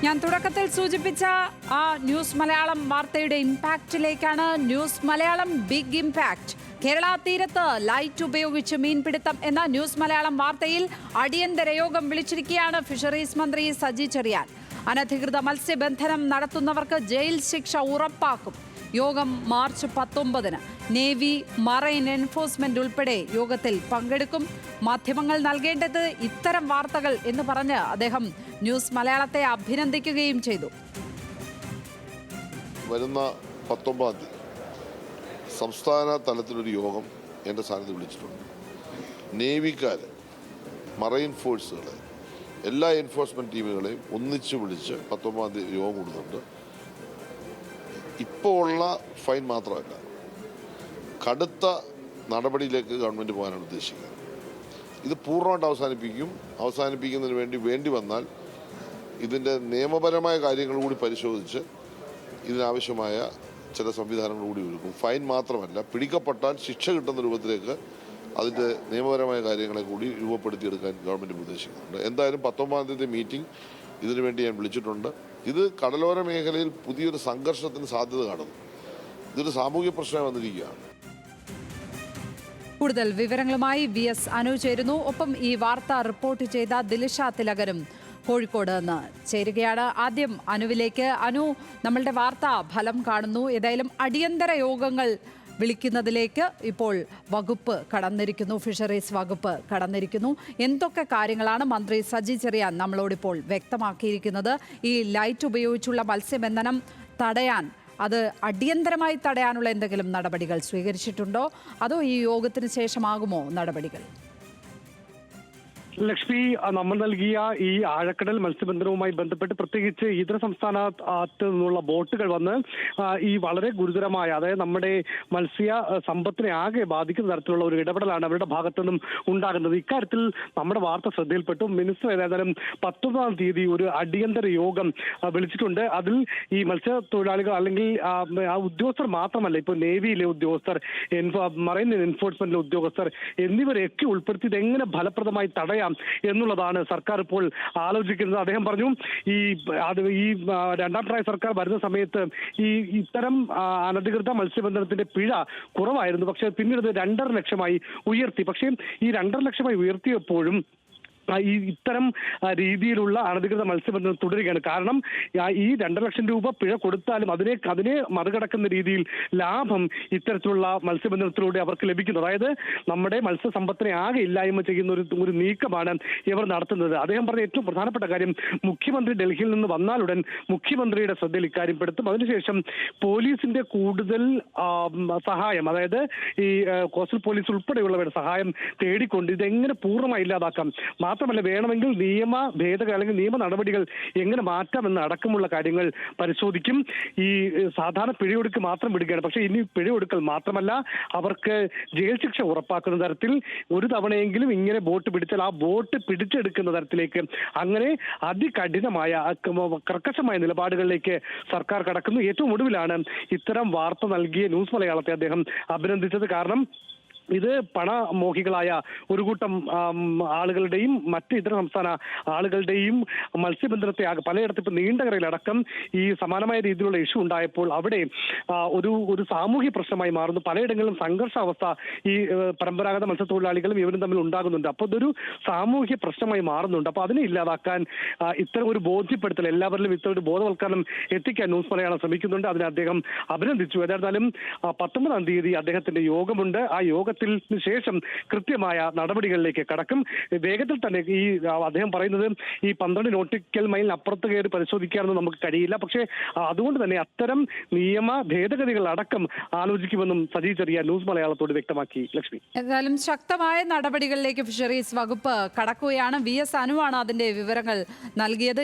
ഞാൻ തുടക്കത്തിൽ സൂചിപ്പിച്ച ആ ന്യൂസ് മലയാളം വാർത്തയുടെ ഇമ്പാക്റ്റിലേക്കാണ്. News Malayalam big impact. Kerala തീരത്ത് ലൈറ്റ് ഉപയോഗിച്ച് മീൻപിടുത്തം എന്ന ന്യൂസ് മലയാളം വാർത്തയിൽ അടിയന്തര യോഗം വിളിച്ചിരിക്കുകയാണ് ഫിഷറീസ് മന്ത്രി സജി ചെറിയാൻ. അനധികൃത മത്സ്യബന്ധനം നടത്തുന്നവർക്ക് ജയിൽ ശിക്ഷ ഉറപ്പാക്കും. യോഗം മാർച്ച് 19-ന്. നേവി, മറൈൻ എൻഫോഴ്സ്മെന്റ് ഉൾപ്പെടെ യോഗത്തിൽ പങ്കെടുക്കും. മാധ്യമങ്ങൾ നൽകേണ്ടത് ഇത്തരം വാർത്തകൾ എന്ന് പറഞ്ഞ് അദ്ദേഹം ന്യൂസ് മലയാളത്തെ അഭിനന്ദിക്കുകയും ചെയ്തു. വരുന്ന 19-ാം തീയതി സംസ്ഥാന തലത്തിലൊരു യോഗം എൻ്റെ സ്ഥാനത്ത് വിളിച്ചിട്ടുണ്ട്. നേവിക്കാർ, മറൈൻ ഫോഴ്സുകൾ, എല്ലാ എൻഫോഴ്സ്മെൻറ്റ് ടീമുകളെയും ഒന്നിച്ച് വിളിച്ച് 19-ാം തീയതി യോഗം കൂടുന്നുണ്ട്. ഇപ്പോൾ ഉള്ള ഫൈൻ മാത്രമല്ല, കടുത്ത നടപടിയിലേക്ക് ഗവൺമെൻറ് പോകാനാണ് ഉദ്ദേശിക്കുന്നത്. ഇത് പൂർണ്ണമായിട്ട് അവസാനിപ്പിക്കുന്നതിന് വേണ്ടി വന്നാൽ ഇതിൻ്റെ നിയമപരമായ കാര്യങ്ങൾ കൂടി പരിശോധിച്ച് ഇതിനാവശ്യമായ ചില സംവിധാനങ്ങൾ കൂടി ഒരുക്കും. ഫൈൻ മാത്രമല്ല, പിടിക്കപ്പെട്ടാൽ ശിക്ഷ കിട്ടുന്ന രൂപത്തിലേക്ക് അതിൻ്റെ നിയമപരമായ കാര്യങ്ങളെ കൂടി രൂപപ്പെടുത്തിയെടുക്കാൻ ഗവൺമെൻറ് ഉദ്ദേശിക്കുന്നുണ്ട്. എന്തായാലും 19-ാം തീയതി മീറ്റിംഗ് ഇതിനുവേണ്ടി ഞാൻ വിളിച്ചിട്ടുണ്ട്. ഇത് കടലോര മേഖലയിൽ പുതിയൊരു സംഘർഷത്തിന് സാധ്യത കാണുന്നു. ഇതൊരു സാമൂഹ്യ പ്രശ്നമായി വന്നിരിക്കുകയാണ്. കൂടുതൽ വിവരങ്ങളുമായി VS അനു ചേരുന്നു. ഒപ്പം ഈ വാർത്ത റിപ്പോർട്ട് ചെയ്ത ദിലിഷ തിലകനും കോഴിക്കോട് നിന്ന് ചേരുകയാണ്. ആദ്യം അനുവിലേക്ക്. അനു, നമ്മളുടെ വാർത്ത ഫലം കാണുന്നു. ഏതായാലും അടിയന്തര യോഗങ്ങൾ വിളിക്കുന്നതിലേക്ക് ഇപ്പോൾ വകുപ്പ് കടന്നിരിക്കുന്നു, ഫിഷറീസ് വകുപ്പ് കടന്നിരിക്കുന്നു. എന്തൊക്കെ കാര്യങ്ങളാണ് മന്ത്രി സജി ചെറിയാൻ നമ്മളോടിപ്പോൾ വ്യക്തമാക്കിയിരിക്കുന്നത്? ഈ ലൈറ്റ് ഉപയോഗിച്ചുള്ള മത്സ്യബന്ധനം തടയാൻ, അത് അടിയന്തരമായി തടയാനുള്ള എന്തെങ്കിലും നടപടികൾ സ്വീകരിച്ചിട്ടുണ്ടോ, അതോ ഈ യോഗത്തിന് ശേഷമാകുമോ നടപടികൾ? ലക്ഷ്മി, നമ്മൾ നൽകിയ ഈ ആഴക്കടൽ മത്സ്യബന്ധനവുമായി ബന്ധപ്പെട്ട് പ്രത്യേകിച്ച് ഇതര സംസ്ഥാനത്ത് നിന്നുള്ള ബോട്ടുകൾ വന്ന് ഈ വളരെ ഗുരുതരമായ, അതായത് നമ്മുടെ മത്സ്യ സമ്പത്തിനെ ആകെ ബാധിക്കുന്ന തരത്തിലുള്ള ഒരു ഇടപെടലാണ് അവരുടെ ഭാഗത്തു നിന്നും ഉണ്ടാകുന്നത്. ഇക്കാര്യത്തിൽ നമ്മുടെ വാർത്ത ശ്രദ്ധയിൽപ്പെട്ടു. മിനിസ്റ്റർ ഏതായാലും 19-ാം തീയതി ഒരു അടിയന്തര യോഗം വിളിച്ചിട്ടുണ്ട്. അതിൽ ഈ മത്സ്യത്തൊഴിലാളികൾ അല്ലെങ്കിൽ ആ ഉദ്യോഗസ്ഥർ മാത്രമല്ല, ഇപ്പോൾ നേവിയിലെ ഉദ്യോഗസ്ഥർ, മറൈൻ എൻഫോഴ്സ്മെന്റിലെ ഉദ്യോഗസ്ഥർ എന്നിവരെയൊക്കെ ഉൾപ്പെടുത്തി ഇതെങ്ങനെ ഫലപ്രദമായി തടയാം എന്നുള്ളതാണ് സർക്കാർ ഇപ്പോൾ ആലോചിക്കുന്നത്. അദ്ദേഹം പറഞ്ഞു, ഈ രണ്ടാം പിണറായി സർക്കാർ വരുന്ന സമയത്ത് ഇത്തരം അനധികൃത മത്സ്യബന്ധനത്തിന്റെ പിഴ കുറവായിരുന്നു. പക്ഷേ പിന്നീട് 2.5 ലക്ഷമായി ഉയർത്തി. പക്ഷേ ഈ 2.5 ലക്ഷമായി ഉയർത്തിയപ്പോഴും ഇത്തരം രീതിയിലുള്ള അനധികൃത മത്സ്യബന്ധനം തുടരുകയാണ്. കാരണം ഈ 2 ലക്ഷം രൂപ പിഴ കൊടുത്താലും അതിനെ മറികടക്കുന്ന രീതിയിൽ ലാഭം ഇത്തരത്തിലുള്ള മത്സ്യബന്ധനത്തിലൂടെ അവർക്ക് ലഭിക്കുന്നു. അതായത് നമ്മുടെ മത്സ്യസമ്പത്തിനെ ആകെ ഇല്ലായ്മ ചെയ്യുന്ന ഒരു നീക്കമാണ് ഇവർ നടത്തുന്നത്. അദ്ദേഹം പറഞ്ഞ ഏറ്റവും പ്രധാനപ്പെട്ട കാര്യം, മുഖ്യമന്ത്രി ഡൽഹിയിൽ നിന്ന് വന്നാലുടൻ മുഖ്യമന്ത്രിയുടെ ശ്രദ്ധയിൽ ഇക്കാര്യം പെടുത്തും. അതിനുശേഷം പോലീസിന്റെ കൂടുതൽ സഹായം, അതായത് ഈ കോസ്റ്റൽ പോലീസ് ഉൾപ്പെടെയുള്ളവരുടെ സഹായം തേടിക്കൊണ്ട് ഇതെങ്ങനെ പൂർണ്ണമായി ഇല്ലാതാക്കാം, മാത്രമല്ല വേണമെങ്കിൽ നിയമ ഭേദഗതി അല്ലെങ്കിൽ നിയമ നടപടികൾ എങ്ങനെ മാറ്റാമെന്ന് അടക്കമുള്ള കാര്യങ്ങൾ പരിശോധിക്കും. ഈ സാധാരണ പിഴയൊടുക്ക് മാത്രം വിടുകയാണ്. പക്ഷേ ഇനി പിഴയൊടുക്കൽ മാത്രമല്ല, അവർക്ക് ജയിൽ ശിക്ഷ ഉറപ്പാക്കുന്ന തരത്തിൽ ഒരു തവണയെങ്കിലും ഇങ്ങനെ ബോട്ട് പിടിച്ചാൽ ആ ബോട്ട് പിടിച്ചെടുക്കുന്ന തരത്തിലേക്ക്, അങ്ങനെ അതികഠിനമായ കർക്കശമായ നിലപാടുകളിലേക്ക് സർക്കാർ കടക്കുന്നു. ഏറ്റവും ഒടുവിലാണ് ഇത്തരം വാർത്ത നൽകിയ ന്യൂസ് മലയാളത്തെ അദ്ദേഹം അഭിനന്ദിച്ചത്. കാരണം ഇത് പണമോഹികളായ ഒരു കൂട്ടം ആളുകളുടെയും മറ്റ് ഇതര സംസ്ഥാന ആളുകളുടെയും മത്സ്യബന്ധനത്തെ പലയിടത്തും ഇപ്പം നീണ്ടകരയിലടക്കം ഈ സമാനമായ രീതിയിലുള്ള ഇഷ്യൂ ഉണ്ടായപ്പോൾ അവിടെ ഒരു സാമൂഹ്യ പ്രശ്നമായി മാറുന്നു. പലയിടങ്ങളിലും സംഘർഷാവസ്ഥ ഈ പരമ്പരാഗത മത്സ്യത്തൊഴിലാളികളും ഇവരും തമ്മിൽ ഉണ്ടാകുന്നുണ്ട്. അപ്പോൾ ഇതൊരു സാമൂഹ്യ പ്രശ്നമായി മാറുന്നുണ്ട്. അപ്പോൾ അതിനെ ഇല്ലാതാക്കാൻ ഇത്തരം ഒരു ബോധ്യപ്പെടുത്തൽ, എല്ലാവരിലും ഇത്തരം ഒരു ബോധവൽക്കരണം എത്തിക്കാൻ ന്യൂസ് മലയാളം ശ്രമിക്കുന്നുണ്ട്. അതിനെ അദ്ദേഹം അഭിനന്ദിച്ചു. ഏതായിരുന്നാലും 19-ാം തീയതി അദ്ദേഹത്തിന്റെ യോഗമുണ്ട്. ആ യോഗ ശേഷം കൃത്യമായ നടപടികളിലേക്ക് കടക്കും. വേഗത്തിൽ തന്നെ ഈ അദ്ദേഹം പറയുന്നത് ഈ 12 നോട്ടിക്കൽ മൈലിന് അപ്പുറത്ത് കയറി പരിശോധിക്കാനൊന്നും നമുക്ക് കഴിയില്ല. പക്ഷേ അതുകൊണ്ട് തന്നെ അത്തരം നിയമ ഭേദഗതികൾ അടക്കം ആലോചിക്കുമെന്നും സജി ചെറിയാൻ ന്യൂസ് മലയാളത്തോട് വ്യക്തമാക്കി. ലക്ഷ്മി, എന്തായാലും ശക്തമായ നടപടികളിലേക്ക് ഫിഷറീസ് വകുപ്പ് കടക്കുകയാണ്. VS അനുവാണ് അതിന്റെ വിവരങ്ങൾ നൽകിയത്.